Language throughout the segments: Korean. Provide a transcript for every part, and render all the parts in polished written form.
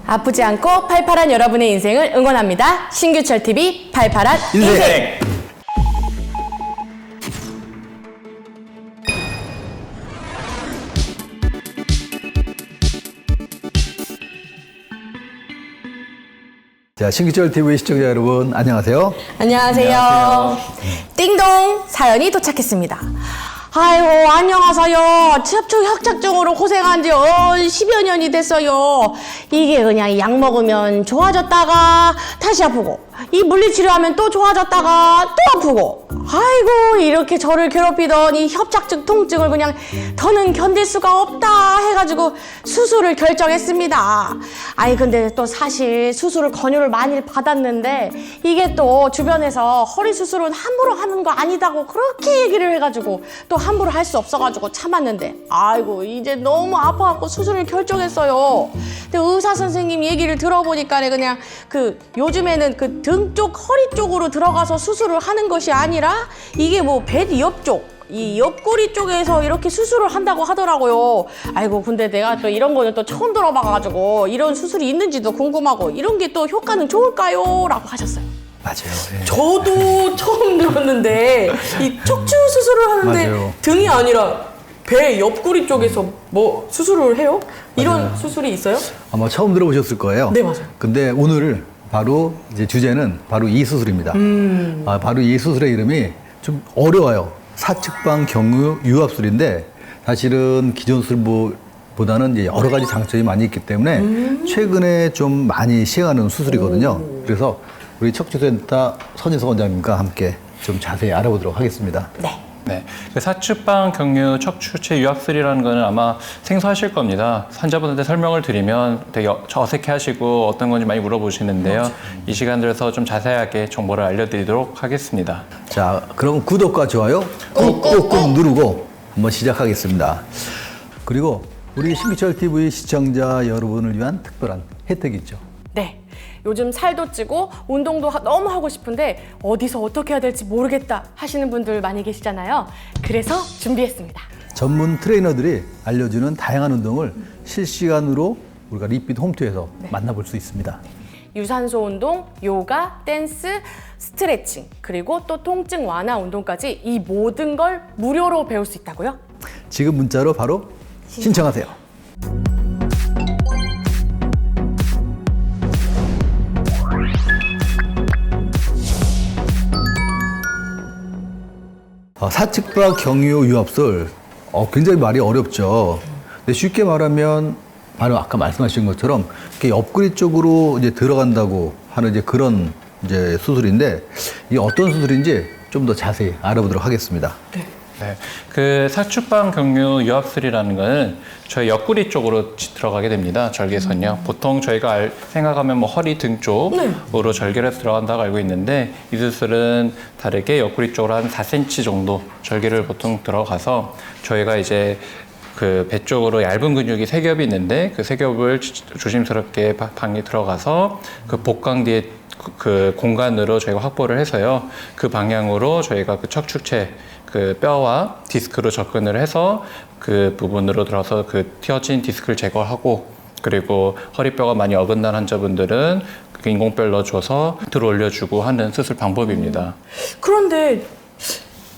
아프지 않고 팔팔한 여러분의 인생을 응원합니다. 신규철TV 팔팔한 인생. 자, 신규철 TV 시청자 여러분, 안녕하세요. 안녕하세요. 띵동 사연이 도착했습니다. 아이고, 안녕하세요. 척추 협착증으로 고생한 지 10여 년이 됐어요. 이게 그냥 약 먹으면 좋아졌다가 다시 아프고, 이 물리치료하면 또 좋아졌다가 또 아프고, 아이고, 이렇게 저를 괴롭히던 이 협착증 통증을 그냥 더는 견딜 수가 없다 해가지고 수술을 결정했습니다. 아니, 근데 또 사실 수술을 권유를 많이 받았는데 이게 또 주변에서 허리 수술은 함부로 하는 거 아니다고 그렇게 얘기를 해가지고 또 함부로 할 수 없어가지고 참았는데, 아이고, 이제 너무 아파갖고 수술을 결정했어요. 근데 의사 선생님 얘기를 들어보니까 그냥 요즘에는 등 쪽, 허리 쪽으로 들어가서 수술을 하는 것이 아니라 이게 뭐 배 옆쪽, 이 옆구리 쪽에서 이렇게 수술을 한다고 하더라고요. 아이고, 근데 내가 또 이런 거는 또 처음 들어봐가지고 이런 수술이 있는지도 궁금하고 이런 게 또 효과는 좋을까요? 라고 하셨어요. 맞아요. 예. 저도 처음 들었는데 이 척추 수술을 하는데 맞아요. 등이 아니라 배 옆구리 쪽에서 뭐 수술을 해요? 이런 맞아요. 수술이 있어요? 아마 처음 들어보셨을 거예요. 네, 맞아요. 근데 오늘 바로 이제 주제는 바로 이 수술입니다. 바로 이 수술의 이름이 좀 어려워요. 사측방 경유 유압술인데 사실은 기존 수술보다는 이제 여러 가지 장점이 많이 있기 때문에 최근에 좀 많이 시행하는 수술이거든요. 그래서 우리 척추센터 선희석 원장님과 함께 좀 자세히 알아보도록 하겠습니다. 네. 네, 그 사측방 경유 척추체 유압술이라는 거는 아마 생소하실 겁니다. 환자분한테 설명을 드리면 되게 어색해하시고 어떤 건지 많이 물어보시는데요. 이 시간 들어서 좀 자세하게 정보를 알려드리도록 하겠습니다. 자, 그럼 구독과 좋아요 꾹꾹꾹 누르고 한번 시작하겠습니다. 그리고 우리 신기철 TV 시청자 여러분을 위한 특별한 혜택이 있죠. 네. 요즘 살도 찌고 운동도 너무 하고 싶은데 어디서 어떻게 해야 될지 모르겠다 하시는 분들 많이 계시잖아요. 그래서 준비했습니다. 전문 트레이너들이 알려주는 다양한 운동을 실시간으로 우리가 리핏 홈트에서 만나볼 수 있습니다. 유산소 운동, 요가, 댄스, 스트레칭, 그리고 또 통증 완화 운동까지 이 모든 걸 무료로 배울 수 있다고요? 지금 문자로 바로 신청하세요. 사측방 경유 유압술, 굉장히 말이 어렵죠. 근데 쉽게 말하면 바로 아까 말씀하신 것처럼 이렇게 옆구리 쪽으로 이제 들어간다고 하는 이제 그런 이제 수술인데, 이 어떤 수술인지 좀 더 자세히 알아보도록 하겠습니다. 네, 그 사측방 경유 유압술이라는 거는 저희 옆구리 쪽으로 들어가게 됩니다. 절개선요. 보통 저희가 생각하면 뭐 허리 등 쪽으로 절개를 해서 들어간다고 알고 있는데, 이 수술은 다르게 옆구리 쪽으로 한 4cm 정도 절개를 보통 들어가서 저희가 이제 그 배 쪽으로 얇은 근육이 3겹이 있는데 그 3겹을 조심스럽게 방에 들어가서 그 복강 뒤에 그 공간으로 저희가 확보를 해서요. 그 방향으로 저희가 그 척추체 그 뼈와 디스크로 접근을 해서 그 부분으로 들어서 그 튀어진 디스크를 제거하고, 그리고 허리뼈가 많이 어긋난 환자분들은 그 인공뼈를 넣어줘서 들어 올려주고 하는 수술 방법입니다. 그런데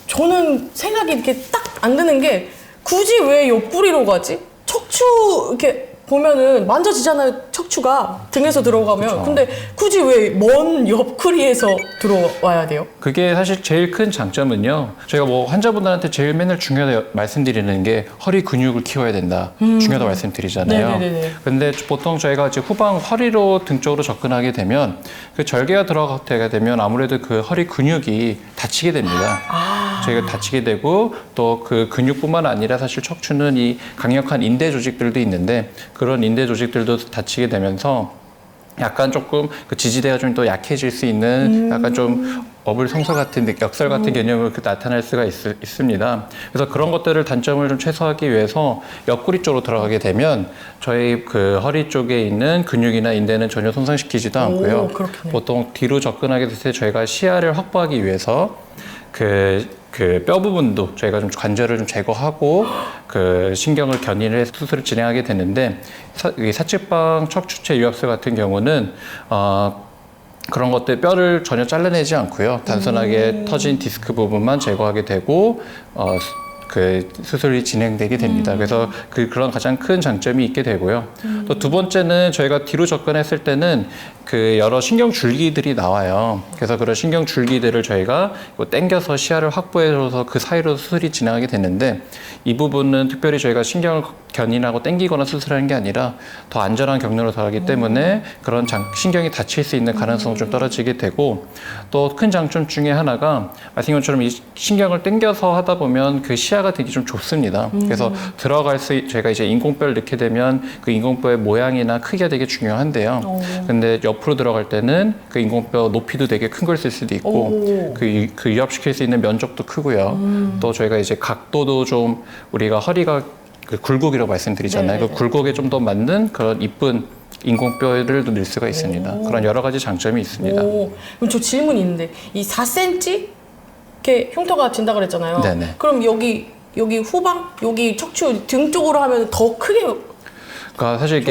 저는 생각이 이렇게 딱 안 드는 게 굳이 왜 옆구리로 가지? 척추 이렇게 보면은 만져지잖아요, 척추가 등에서 들어가면. 그쵸. 근데 굳이 왜 먼 옆구리에서 들어와야 돼요? 그게 사실 제일 큰 장점은요, 저희가 뭐 환자분들한테 제일 맨날 중요하다 말씀드리는 게 허리 근육을 키워야 된다, 중요하다 말씀드리잖아요. 네네네네. 근데 보통 저희가 이제 후방 허리로 등 쪽으로 접근하게 되면 그 절개가 들어가게 되면 아무래도 그 허리 근육이 다치게 됩니다. 저희가 다치게 되고, 또 그 근육뿐만 아니라 사실 척추는 이 강력한 인대 조직들도 있는데 그런 인대 조직들도 다치게 되면서 약간 조금 그 지지대가 좀 더 약해질 수 있는 약간 좀 어불성설 같은 역설 같은 개념으로 나타날 수가 있습니다. 그래서 그런 것들을 단점을 좀 최소화하기 위해서 옆구리 쪽으로 들어가게 되면 저희 그 허리 쪽에 있는 근육이나 인대는 전혀 손상시키지도 않고요. 그렇겠네요. 보통 뒤로 접근하게 될 때 저희가 시야를 확보하기 위해서 그 그 뼈 부분도 저희가 좀 관절을 좀 제거하고 그 신경을 견인을 해서 수술을 진행하게 되는데 이 사측방 척추체 유압술 같은 경우는 그런 것들 뼈를 전혀 잘라내지 않고요. 단순하게 터진 디스크 부분만 제거하게 되고 그 수술이 진행되게 됩니다. 그래서 그런 가장 큰 장점이 있게 되고요. 또 두 번째는 저희가 뒤로 접근했을 때는 그 여러 신경 줄기들이 나와요. 그래서 그런 신경 줄기들을 저희가 당겨서 시야를 확보해줘서 그 사이로 수술이 진행하게 되는데 이 부분은 특별히 저희가 신경을 견인하고 당기거나 수술하는 게 아니라 더 안전한 경로로 들어가기 때문에 그런 신경이 다칠 수 있는 가능성이 좀 떨어지게 되고 또 큰 장점 중에 하나가 말씀드린 것처럼 이 신경을 당겨서 하다 보면 그 시야가 되게 좀 좁습니다. 그래서 저희가 이제 인공뼈를 넣게 되면 그 인공뼈의 모양이나 크기가 되게 중요한데요. 근데 옆으로 들어갈 때는 그 인공뼈 높이도 되게 큰 걸 쓸 수도 있고 그 유압시킬 수 있는 면적도 크고요. 또 저희가 이제 각도도 좀 우리가 허리가 그 굴곡이라고 말씀드리잖아요. 그 굴곡에 좀 더 맞는 그런 이쁜 인공뼈를 넣을 수가 있습니다. 그런 여러 가지 장점이 있습니다. 그럼 저 질문이 있는데 이 4cm 이렇게 흉터가 진다 그랬잖아요. 네네. 그럼 여기 후방, 여기 척추 등 쪽으로 하면 더 크게. 그러니까 사실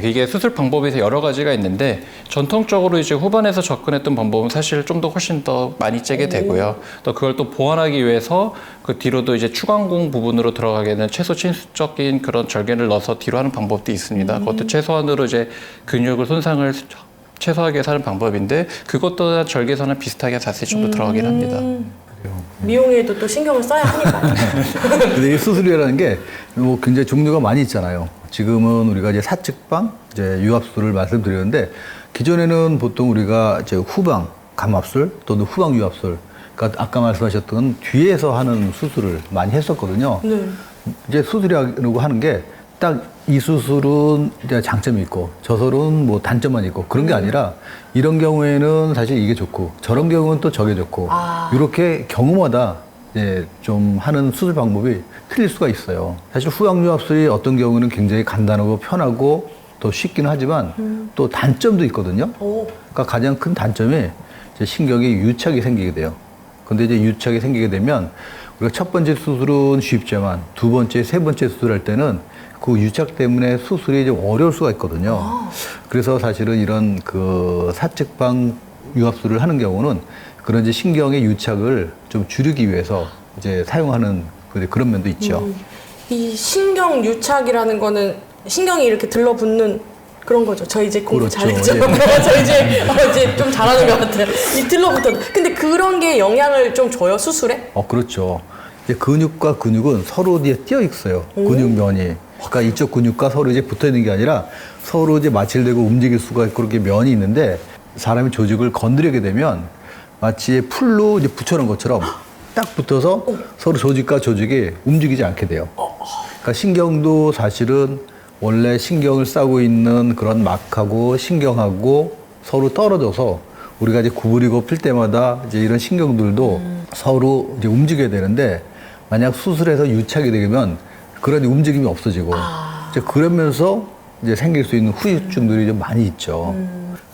이게 수술 방법에서 여러 가지가 있는데 전통적으로 이제 후반에서 접근했던 방법은 사실 좀 더 훨씬 더 많이 째게 되고요. 또 그걸 또 보완하기 위해서 그 뒤로도 이제 추간공 부분으로 들어가게는 최소 침수적인 그런 절개를 넣어서 뒤로 하는 방법도 있습니다. 그것도 최소한으로 이제 근육을 손상을 최소하게 위해서 하는 방법인데 그것도 절개선은 비슷하게 4cm 정도 들어가긴 합니다. 미용에도 또 신경을 써야 하니까. 근데 이 수술이라는 게 뭐 굉장히 종류가 많이 있잖아요. 지금은 우리가 이제 사측방 이제 유압술을 말씀드렸는데 기존에는 보통 우리가 이제 후방 감압술 또는 후방 유압술, 그러니까 아까 말씀하셨던 뒤에서 하는 수술을 많이 했었거든요. 네. 이제 수술이라고 하는 게 딱 이 수술은 이제 장점이 있고 저술은 뭐 단점만 있고 그런 게 아니라 이런 경우에는 사실 이게 좋고 저런 경우는 또 저게 좋고 이렇게 경우마다 이제 좀 하는 수술 방법이 틀릴 수가 있어요. 사실 후방유압술이 어떤 경우는 굉장히 간단하고 편하고 또 쉽기는 하지만 또 단점도 있거든요. 그러니까 가장 큰 단점이 이제 신경에 유착이 생기게 돼요. 근데 이제 유착이 생기게 되면 우리가 첫 번째 수술은 쉽지만 두 번째, 세 번째 수술할 때는 그 유착 때문에 수술이 좀 어려울 수가 있거든요. 그래서 사실은 이런 그 사측방 유압술을 하는 경우는 그런 이제 신경의 유착을 좀 줄이기 위해서 이제 사용하는 그런 면도 있죠. 이 신경 유착이라는 거는 신경이 이렇게 들러붙는 그런 거죠. 저 이제 공부 그렇죠. 잘했죠. 예. 저 이제 좀 잘하는 것 같아요. 이 들러붙은. 근데 그런 게 영향을 좀 줘요, 수술에? 그렇죠. 이제 근육과 근육은 서로 이제 띄어 있어요. 근육면이. 그러니까 이쪽 근육과 서로 이제 붙어 있는 게 아니라 서로 이제 마찰되고 움직일 수가 있고 그렇게 면이 있는데 사람이 조직을 건드리게 되면 마치 풀로 이제 붙여놓은 것처럼 딱 붙어서 서로 조직과 조직이 움직이지 않게 돼요. 그러니까 신경도 사실은 원래 신경을 싸고 있는 그런 막하고 신경하고 서로 떨어져서 우리가 이제 구부리고 필 때마다 이제 이런 신경들도 서로 이제 움직여야 되는데 만약 수술해서 유착이 되면 그런 움직임이 없어지고 이제 그러면서 이제 생길 수 있는 후유증들이 좀 많이 있죠.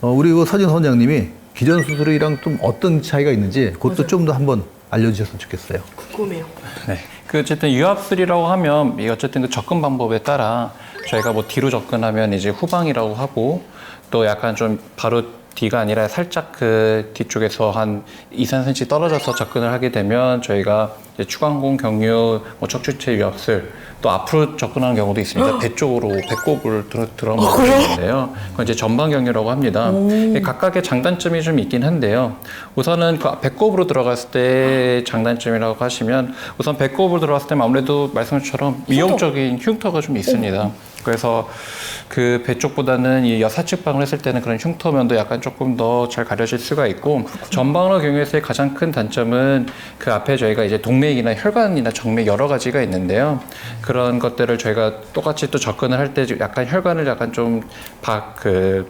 우리 그 서진 원장님이 기존 수술이랑 좀 어떤 차이가 있는지 그것도 좀 더 한번 알려주셨으면 좋겠어요. 궁금해요. 네. 그 어쨌든 유압술이라고 하면 이 어쨌든 그 접근 방법에 따라 저희가 뭐 뒤로 접근하면 이제 후방이라고 하고 또 약간 좀 바로 뒤가 아니라 살짝 그 뒤쪽에서 한 2, 3cm 떨어져서 접근을 하게 되면 저희가 이제 추간공 경유, 뭐 척추체 유압술 또 앞으로 접근하는 경우도 있습니다. 배 쪽으로 배꼽을 들어간 경우도 있는데요. 그건 이제 전방 경유라고 합니다. 각각의 장단점이 좀 있긴 한데요. 우선은 그 배꼽으로 들어갔을 때 장단점이라고 하시면 우선 배꼽으로 들어갔을 때는 아무래도 말씀처럼 위험적인 흉터가 좀 있습니다. 그래서 그 배 쪽보다는 이 사측방을 했을 때는 그런 흉터면도 약간 조금 더 잘 가려질 수가 있고 전방으로 경유했을 때 가장 큰 단점은 그 앞에 저희가 이제 동맥이나 혈관이나 정맥 여러 가지가 있는데요. 그런 것들을 저희가 똑같이 또 접근을 할 때 약간 혈관을 약간 좀 박리를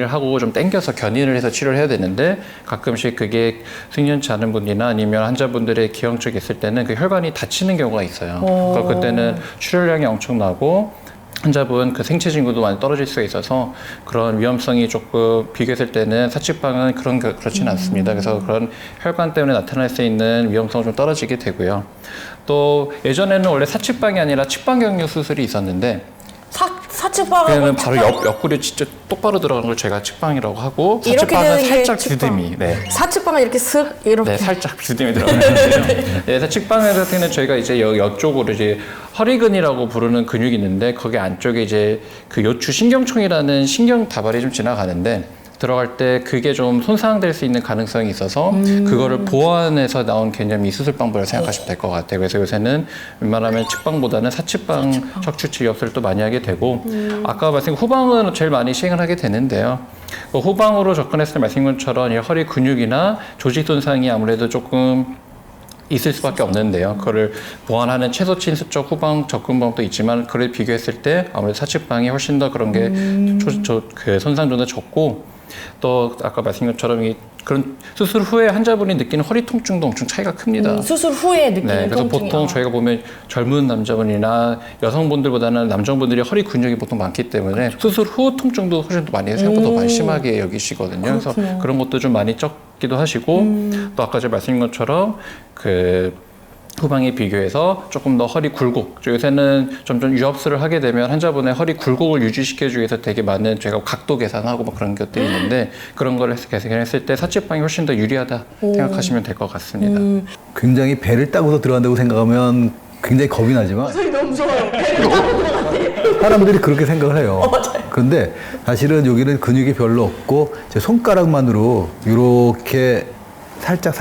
하고 좀 당겨서 견인을 해서 치료를 해야 되는데 가끔씩 그게 승연치 않은 분이나 아니면 환자분들의 기형적이 있을 때는 그 혈관이 다치는 경우가 있어요. 그러니까 그때는 출혈량이 엄청나고 환자분 그 생체 진구도 많이 떨어질 수가 있어서 그런 위험성이 조금 비교했을 때는 사측방은 그렇지는 않습니다. 그래서 그런 혈관 때문에 나타날 수 있는 위험성은 좀 떨어지게 되고요. 또 예전에는 원래 사측방이 아니라 측방경유 수술이 있었는데 사측방은 그러면 바로 옆구리 진짜 똑바로 들어가는 걸 제가 측방이라고 하고 이렇게 사측방은 되는 게 살짝 측방. 비스듬히 사측방은 이렇게 슥 이렇게. 네, 살짝 비스듬히 들어가는데요. 네, 사측방 같은 경우는 저희가 이제 옆쪽으로 이제 허리근이라고 부르는 근육이 있는데 거기 안쪽에 이제 그 요추 신경총이라는 신경 다발이 좀 지나가는데 들어갈 때 그게 좀 손상될 수 있는 가능성이 있어서 그거를 보완해서 나온 개념이 수술 방법을 생각하시면 될 것 같아요. 그래서 요새는 웬만하면 측방보다는 사측방 척추치 위협술을 또 많이 하게 되고 아까 말씀드린 후방은 제일 많이 시행을 하게 되는데요. 그 후방으로 접근했을 때 말씀드린 것처럼 이 허리 근육이나 조직 손상이 아무래도 조금 있을 수밖에 없는데요. 그거를 보완하는 최소치 인수적 후방 접근 방법도 있지만 그를 비교했을 때 아무래도 사측방이 훨씬 더 그런 게 그 손상도는 적고 또 아까 말씀드린 것처럼 그런 수술 후에 환자분이 느끼는 허리 통증도 엄청 차이가 큽니다. 수술 후에 느끼는 네, 그래서 통증이. 보통 저희가 보면 젊은 남자분이나 여성분들보다는 남성분들이 허리 근육이 보통 많기 때문에 수술 후 통증도 훨씬 더 많이 생각보다 더 많이 심하게 여기시거든요. 그래서 그런 것도 좀 많이 적기도 하시고 또 아까 제가 말씀드린 것처럼 그 후방에 비교해서 조금 더 허리 굴곡, 요새는 점점 유압술을 하게 되면 환자분의 허리 굴곡을 유지시켜주기 위해서 되게 많은 저희가 각도 계산하고 뭐 그런 것들이 있는데 그런 걸 계산했을 때 사측방이 훨씬 더 유리하다 생각하시면 될 것 같습니다. 굉장히 배를 따고서 들어간다고 생각하면 굉장히 겁이 나지만 소리 너무 무서워요. 배를 따고 들어갔대. 사람들이 그렇게 생각을 해요. 그런데 사실은 여기는 근육이 별로 없고 제 손가락만으로 이렇게 살짝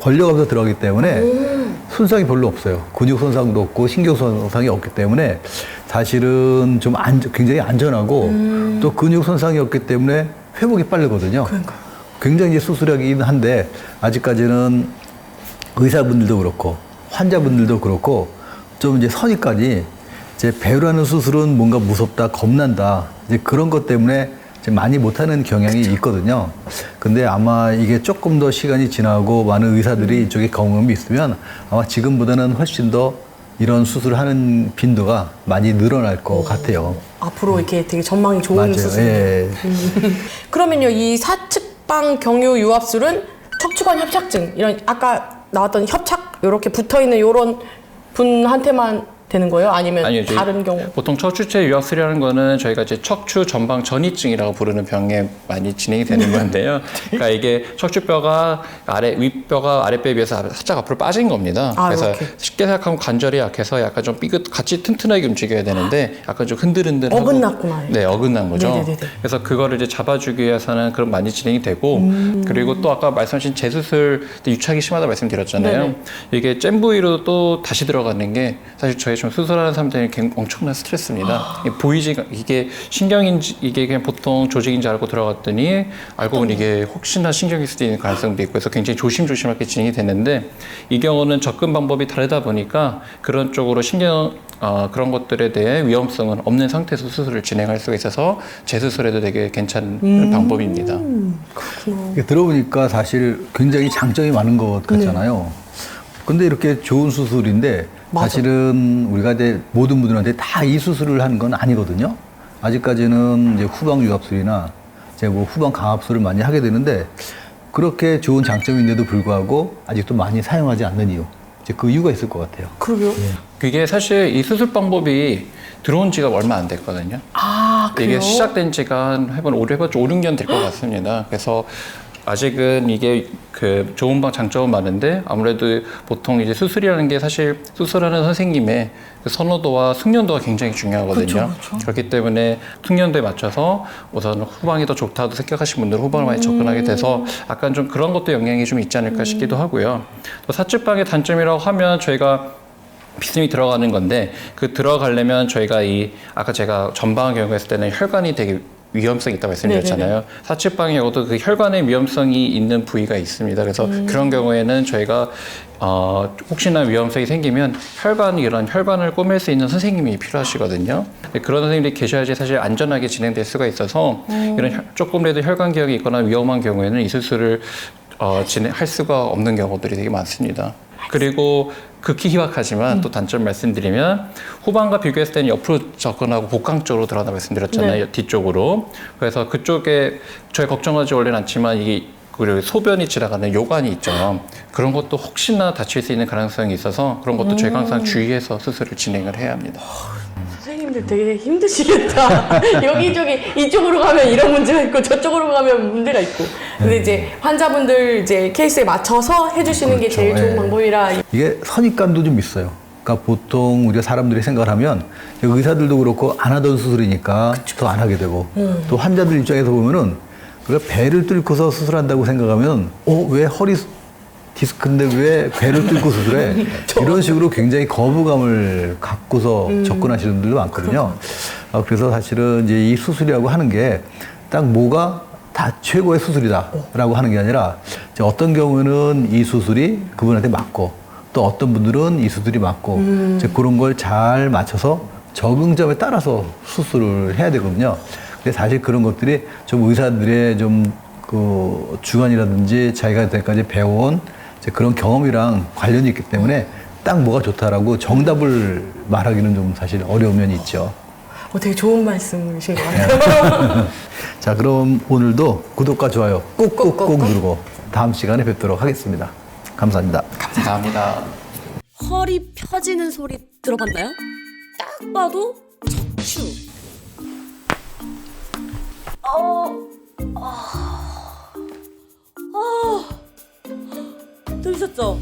벌려가면서 들어가기 때문에 손상이 별로 없어요. 근육 손상도 없고 신경 손상이 없기 때문에 사실은 좀 굉장히 안전하고 또 근육 손상이 없기 때문에 회복이 빠르거든요. 굉장히 수술하긴 한데 아직까지는 의사분들도 그렇고 환자분들도 그렇고 좀 이제 선입관이 이제 배우라는 수술은 뭔가 무섭다, 겁난다 이제 그런 것 때문에 많이 못하는 경향이 있거든요. 근데 아마 이게 조금 더 시간이 지나고 많은 의사들이 이쪽에 경험이 있으면 아마 지금보다는 훨씬 더 이런 수술을 하는 빈도가 많이 늘어날 것 같아요. 앞으로 이렇게 되게 전망이 좋은 맞아요. 수술이에요. 예. 그러면요, 이 사측방 경유 유압술은 척추관 협착증 이런 아까 나왔던 협착 이렇게 붙어 있는 이런 분한테만 되는 거예요? 아니면 아니요, 다른 경우? 보통 척추체 유압술이라는 거는 저희가 이제 척추 전방 전이증이라고 부르는 병에 많이 진행이 되는 건데요. 그러니까 이게 척추뼈가 윗뼈가 아랫뼈에 비해서 살짝 앞으로 빠진 겁니다. 그래서 이렇게. 쉽게 생각하면 관절이 약해서 약간 좀 같이 튼튼하게 움직여야 되는데 약간 좀 흔들흔들하고 어긋났구나. 네, 어긋난 거죠. 네네네네. 그래서 그거를 이제 잡아주기 위해서는 그런 많이 진행이 되고 그리고 또 아까 말씀하신 재수술 유착이 심하다 말씀드렸잖아요. 네네. 이게 잼 부위로 또 다시 들어가는 게 사실 저희 좀 수술하는 사람들이 엄청난 스트레스입니다. 이게 신경인지 이게 그냥 보통 조직인지 알고 들어갔더니 알고 보니 이게 혹시나 신경일 수도 있는 가능성도 있고 해서 굉장히 조심스럽게 진행이 되는데 이 경우는 접근 방법이 다르다 보니까 그런 쪽으로 그런 것들에 대해 위험성은 없는 상태에서 수술을 진행할 수가 있어서 재수술에도 되게 괜찮은 방법입니다. 이게 들어보니까 사실 굉장히 장점이 많은 것 같잖아요. 근데 이렇게 좋은 수술인데 사실은 우리가 이제 모든 분들한테 다 이 수술을 하는 건 아니거든요. 아직까지는 이제 후방 유압술이나 이제 뭐 후방 강압술을 많이 하게 되는데 그렇게 좋은 장점인데도 불구하고 아직도 많이 사용하지 않는 이유. 이제 그 이유가 있을 것 같아요. 그러게요. 그게 사실 이 수술 방법이 들어온 지가 얼마 안 됐거든요. 그래요? 이게 시작된 지가 올해 5, 6년 될 것 같습니다. 그래서 아직은 이게 그 좋은 장점은 많은데 아무래도 보통 이제 수술이라는 게 사실 수술하는 선생님의 그 선호도와 숙련도가 굉장히 중요하거든요. 그쵸. 그렇기 때문에 숙련도에 맞춰서 우선 후방이 더 좋다고 생각하시는 분들은 후방을 많이 접근하게 돼서 약간 좀 그런 것도 영향이 좀 있지 않을까 싶기도 하고요. 또 사측방의 단점이라고 하면 저희가 비스듬히 들어가는 건데 그 들어가려면 저희가 아까 제가 전방을 경험했을 때는 혈관이 되게 위험성이 있다고 말씀드렸잖아요. 사측방의 경우도 그 혈관의 위험성이 있는 부위가 있습니다. 그래서 그런 경우에는 저희가 혹시나 위험성이 생기면 이런 혈관을 꼬맬 수 있는 선생님이 필요하시거든요. 그런 선생님들이 계셔야지 사실 안전하게 진행될 수가 있어서 이런 조금이라도 혈관 기형이 있거나 위험한 경우에는 이 수술을 진행할 수가 없는 경우들이 되게 많습니다. 그리고 극히 희박하지만 또 단점 말씀드리면 후반과 비교했을 때는 옆으로 접근하고 복강 쪽으로 들어간다 말씀드렸잖아요. 네. 뒤쪽으로. 그래서 그쪽에 저희 걱정하지 원래는 않지만 이게 그리고 소변이 지나가는 요관이 있죠. 그런 것도 혹시나 다칠 수 있는 가능성이 있어서 그런 것도 저희가 항상 주의해서 수술을 진행을 해야 합니다. 선생님들 되게 힘드시겠다. 여기저기 이쪽으로 가면 이런 문제가 있고 저쪽으로 가면 문제가 있고. 근데 이제 환자분들 이제 케이스에 맞춰서 해주시는 게 제일 그렇죠. 좋은 예. 방법이라. 이게 선입관도 좀 있어요. 그러니까 보통 우리가 사람들이 생각을 하면 의사들도 그렇고 안 하던 수술이니까 더 안 하게 되고 또 환자들 입장에서 보면은 우리가 배를 뚫고서 수술한다고 생각하면 왜 허리 디스크인데 왜 배를 뚫고 수술해? 이런 식으로 굉장히 거부감을 갖고서 접근하시는 분들도 많거든요. 그래서 사실은 이제 이 수술이라고 하는 게 딱 뭐가 다 최고의 수술이다라고 하는 게 아니라 이제 어떤 경우는 이 수술이 그분한테 맞고 또 어떤 분들은 이 수술이 맞고 이제 그런 걸 잘 맞춰서 적응점에 따라서 수술을 해야 되거든요. 근데 사실 그런 것들이 좀 의사들의 좀 그 주관이라든지 자기가 여태까지 배워온 이제 그런 경험이랑 관련이 있기 때문에 딱 뭐가 좋다라고 정답을 말하기는 좀 사실 어려운 면이 있죠. 되게 좋은 말씀이신 것 같아요. 자, 그럼 오늘도 구독과 좋아요 꾹꾹꾹 누르고 다음 시간에 뵙도록 하겠습니다. 감사합니다. 감사합니다. 허리 펴지는 소리 들어봤나요? 딱 봐도 척추. 들으셨죠?